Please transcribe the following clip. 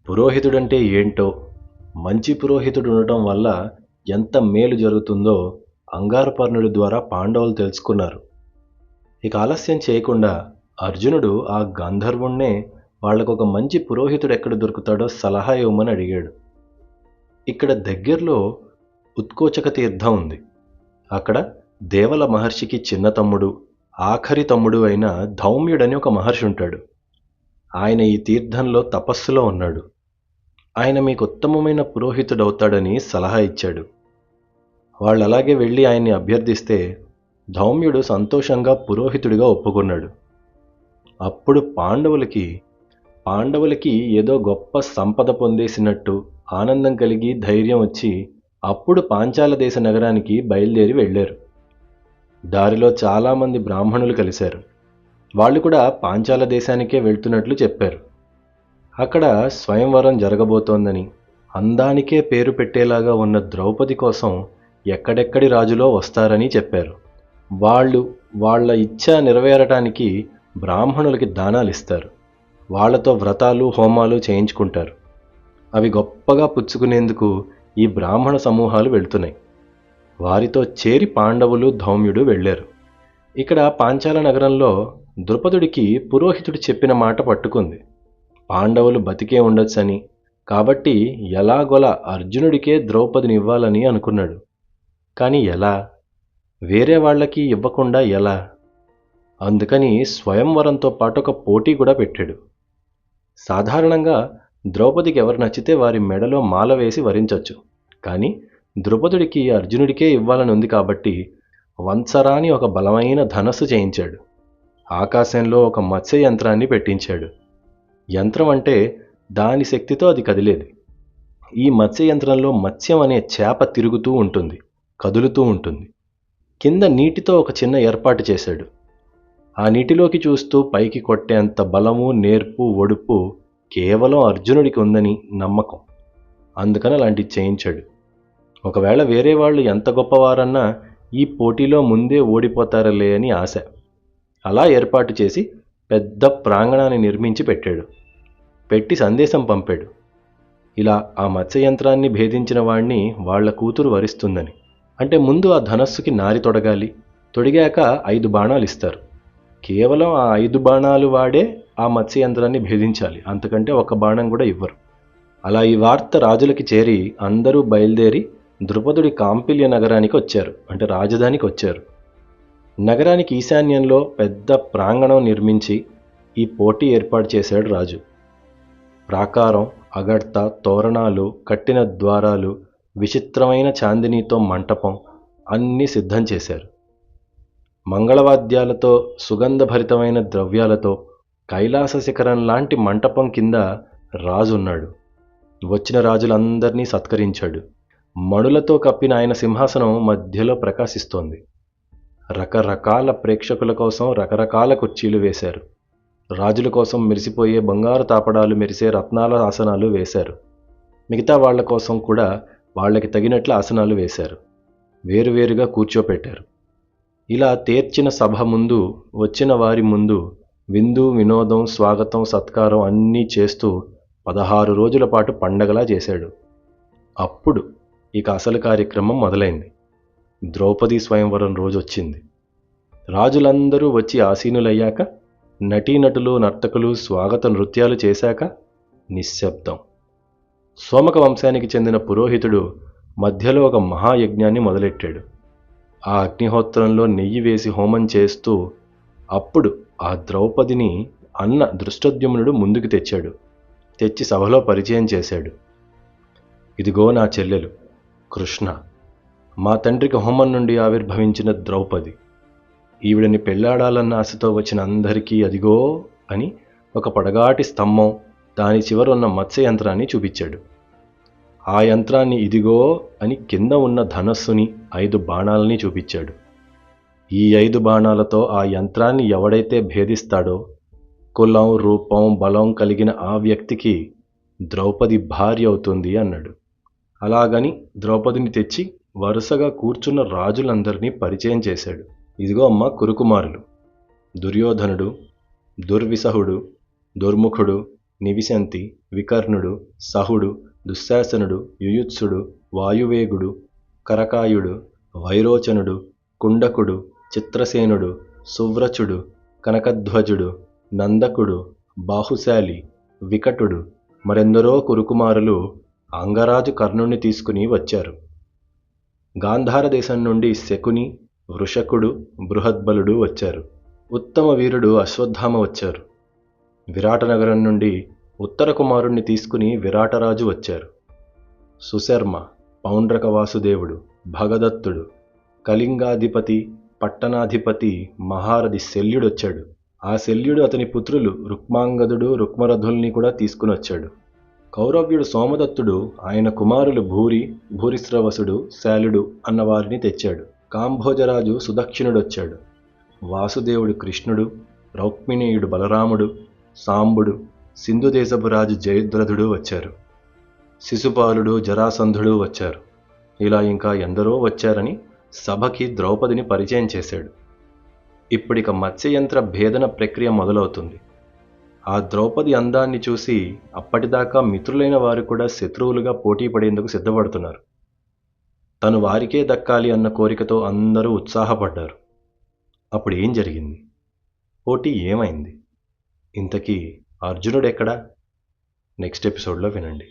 పురోహితుడంటే ఏంటో, మంచి పురోహితుడు ఉండటం వల్ల ఎంత మేలు జరుగుతుందో అంగారపర్ణుడి ద్వారా పాండవులు తెలుసుకున్నారు. ఇక ఆలస్యం చేయకుండా అర్జునుడు ఆ గంధర్వుణ్ణే వాళ్లకొక మంచి పురోహితుడు ఎక్కడ దొరుకుతాడో సలహా ఇవ్వమని అడిగాడు. ఇక్కడ దగ్గరలో ఉత్కోచక తీర్థం ఉంది. అక్కడ దేవల మహర్షికి చిన్న తమ్ముడు, ఆఖరి తమ్ముడు అయిన ధౌమ్యుడని ఒక మహర్షి ఉంటాడు. ఆయన ఈ తీర్థంలో తపస్సులో ఉన్నాడు. ఆయన మీకు ఉత్తమమైన పురోహితుడవుతాడని సలహా ఇచ్చాడు. వాళ్ళు అలాగే వెళ్ళి ఆయన్ని అభ్యర్థిస్తే ధౌమ్యుడు సంతోషంగా పురోహితుడిగా ఒప్పుకున్నాడు. అప్పుడు పాండవులకి ఏదో గొప్ప సంపద పొందేసినట్టు ఆనందం కలిగి ధైర్యం వచ్చి అప్పుడు పాంచాల దేశ నగరానికి బయలుదేరి వెళ్ళారు. దారిలో చాలామంది బ్రాహ్మణులు కలిశారు. వాళ్ళు కూడా పాంచాల దేశానికే వెళ్తున్నట్లు చెప్పారు. అక్కడ స్వయంవరం జరగబోతోందని, అందానికే పేరు పెట్టేలాగా ఉన్న ద్రౌపది కోసం ఎక్కడెక్కడి రాజులో వస్తారని చెప్పారు. వాళ్ళ ఇచ్ఛ నెరవేరటానికి బ్రాహ్మణులకి దానాలిస్తారు. వాళ్లతో వ్రతాలు హోమాలు చేయించుకుంటారు. అవి గొప్పగా పుచ్చుకునేందుకు ఈ బ్రాహ్మణ సమూహాలు వెళ్తున్నాయి. వారితో చేరి పాండవులు ధౌమ్యుడు వెళ్ళారు. ఇక్కడ పాంచాల నగరంలో ద్రుపదుడికి పురోహితుడు చెప్పిన మాట పట్టుకుంది. పాండవులు బతికే ఉండొచ్చని, కాబట్టి ఎలాగోలా అర్జునుడికే ద్రౌపదిని ఇవ్వాలని అనుకున్నాడు. కానీ ఎలా? వేరే వాళ్ళకి ఇవ్వకుండా ఎలా? అందుకని స్వయంవరంతో పాటు ఒక పోటీ కూడా పెట్టాడు. సాధారణంగా ద్రౌపదికి ఎవరు నచ్చితే వారి మెడలో మాల వేసి వరించవచ్చు. కానీ ద్రుపదుడికి అర్జునుడికే ఇవ్వాలని ఉంది కాబట్టి వంచరాని ఒక బలమైన ధనస్సు చేయించాడు. ఆకాశంలో ఒక మత్స్య యంత్రాన్ని పెట్టించాడు. యంత్రం అంటే దాని శక్తితో అది కదిలేది. ఈ మత్స్య యంత్రంలో మత్స్యం అనే చేప తిరుగుతూ ఉంటుంది, కదులుతూ ఉంటుంది. కింద నీటితో ఒక చిన్న ఏర్పాటు చేశాడు. ఆ నీటిలోకి చూస్తూ పైకి కొట్టేంత బలము, నేర్పు, ఒడుపు కేవలం అర్జునుడికి ఉందని నమ్మకం. అందుకని అలాంటివి చేయించాడు. ఒకవేళ వేరే వాళ్ళు ఎంత గొప్పవారన్నా ఈ పోటీలో ముందే ఓడిపోతారలే అని ఆశ. అలా ఏర్పాటు చేసి పెద్ద ప్రాంగణాన్ని నిర్మించి పెట్టి సందేశం పంపాడు. ఇలా ఆ మత్స్యయంత్రాన్ని భేదించిన వాణ్ణి వాళ్ల కూతురు వరిస్తుందని. అంటే ముందు ఆ ధనస్సుకి నారి తొడగాలి. తొడిగాక 5 బాణాలు ఇస్తారు. కేవలం ఆ 5 బాణాలు వాడే ఆ మత్స్యయంత్రాన్ని భేదించాలి. అంతకంటే ఒక బాణం కూడా ఇవ్వరు. అలా ఈ వార్త రాజులకి చేరి అందరూ బయలుదేరి ద్రుపదుడి కాంపిల్య నగరానికి వచ్చారు. అంటే రాజధానికి వచ్చారు. నగరానికి ఈశాన్యంలో పెద్ద ప్రాంగణం నిర్మించి ఈ పోటీ ఏర్పాటు చేశాడు రాజు. ప్రాకారం, అగడ్త, తోరణాలు, కట్టిన ద్వారాలు, విచిత్రమైన చాందినీతో మంటపం అన్నీ సిద్ధం చేశారు. మంగళవాద్యాలతో, సుగంధభరితమైన ద్రవ్యాలతో కైలాస శిఖరం లాంటి మంటపం కింద రాజున్నాడు. వచ్చిన రాజులందరినీ సత్కరించాడు. మణులతో కప్పిన ఆయన సింహాసనం మధ్యలో ప్రకాశిస్తోంది. రకరకాల ప్రేక్షకుల కోసం రకరకాల కుర్చీలు వేశారు. రాజుల కోసం మెరిసిపోయే బంగారు తాపడాలు మెరిసే రత్నాల ఆసనాలు వేశారు. మిగతా వాళ్ల కోసం కూడా వాళ్ళకి తగినట్లు ఆసనాలు వేశారు. వేరువేరుగా కూర్చోపెట్టారు. ఇలా తీర్చిన సభ ముందు, వచ్చిన వారి ముందు విందు, వినోదం, స్వాగతం, సత్కారం అన్నీ చేస్తూ 16 రోజుల పాటు పండగలా చేశాడు. అప్పుడు ఇక అసలు కార్యక్రమం మొదలైంది. ద్రౌపదీ స్వయంవరం రోజు వచ్చింది. రాజులందరూ వచ్చి ఆసీనులయ్యాక, నటీనటులు, నర్తకులు స్వాగత నృత్యాలు చేశాక నిశ్శబ్దం. సోమక వంశానికి చెందిన పురోహితుడు మధ్యలో ఒక మహాయజ్ఞాన్ని మొదలెట్టాడు. ఆ అగ్నిహోత్రంలో నెయ్యి వేసి హోమం చేస్తూ అప్పుడు ఆ ద్రౌపదిని అన్న దృష్టద్యుమ్నుడు ముందుకు తెచ్చాడు. తెచ్చి సభలో పరిచయం చేశాడు. ఇదిగో నా చెల్లెలు కృష్ణ, మా తండ్రికి హోమం నుండి ఆవిర్భవించిన ద్రౌపది. ఈవిడని పెళ్లాడాలన్న ఆశతో వచ్చిన అందరికీ అదిగో అని ఒక పొడగాటి స్తంభం, దాని చివరున్న మత్స్య యంత్రాన్ని చూపించాడు. ఆ యంత్రాన్ని ఇదిగో అని కింద ఉన్న ధనస్సుని 5 బాణాలని చూపించాడు. ఈ 5 బాణాలతో ఆ యంత్రాన్ని ఎవడైతే భేదిస్తాడో కులం, రూపం, బలం కలిగిన ఆ వ్యక్తికి ద్రౌపది భార్య అవుతుంది అన్నాడు. అలాగని ద్రౌపదిని తెచ్చి వరుసగా కూర్చున్న రాజులందరినీ పరిచయం చేశాడు. ఇదిగో అమ్మ కురుకుమారులు: దుర్యోధనుడు, దుర్విసహుడు, దుర్ముఖుడు, నివిశంతి, వికర్ణుడు, సహుడు, దుశ్శాసనుడు, యుయుత్సుడు, వాయువేగుడు, కరకాయుడు, వైరోచనుడు, కుండకుడు, చిత్రసేనుడు, సువ్రచుడు, కనకధ్వజుడు, నందకుడు, బాహుశాలి, వికటుడు మరెందరో కురుకుమారులు అంగరాజు కర్ణుణ్ణి తీసుకుని వచ్చారు. గాంధార దేశం నుండి శకుని, వృషకుడు, బృహద్బలుడు వచ్చారు. ఉత్తమ వీరుడు అశ్వత్థామ వచ్చారు. విరాటనగరం నుండి ఉత్తర కుమారుణ్ణి తీసుకుని విరాటరాజు వచ్చారు. సుశర్మ, పౌండ్రక వాసుదేవుడు, భగదత్తుడు, కళింగాధిపతి, పట్టణాధిపతి మహారథి శల్యుడొచ్చాడు. ఆ శల్యుడు అతని పుత్రులు రుక్మాంగదుడు, రుక్మరథుల్ని కూడా తీసుకుని వచ్చాడు. కౌరవ్యుడు సోమదత్తుడు ఆయన కుమారులు భూరి, భూరిశ్రవసుడు, శాలుడు అన్న వారిని తెచ్చాడు. కాంభోజరాజు సుదక్షిణుడొచ్చాడు. వాసుదేవుడు కృష్ణుడు, రౌక్మిణీయుడు బలరాముడు, సాంబుడు, సింధుదేశపు రాజు జయద్రథుడు వచ్చారు. శిశుపాలుడు, జరాసంధుడు వచ్చారు. ఇలా ఇంకా ఎందరో వచ్చారని సభకి ద్రౌపదిని పరిచయం చేశాడు. ఇప్పుడిక మత్స్యయంత్ర భేదన ప్రక్రియ మొదలవుతుంది. ఆ ద్రౌపది అందాన్ని చూసి అప్పటిదాకా మిత్రులైన వారు కూడా శత్రువులుగా పోటీ పడేందుకు సిద్ధపడుతున్నారు. తను వారికే దక్కాలి అన్న కోరికతో అందరూ ఉత్సాహపడ్డారు. అప్పుడు ఏం జరిగింది? పోటీ ఏమైంది? ఇంతకీ అర్జునుడెక్కడా? నెక్స్ట్ ఎపిసోడ్లో వినండి.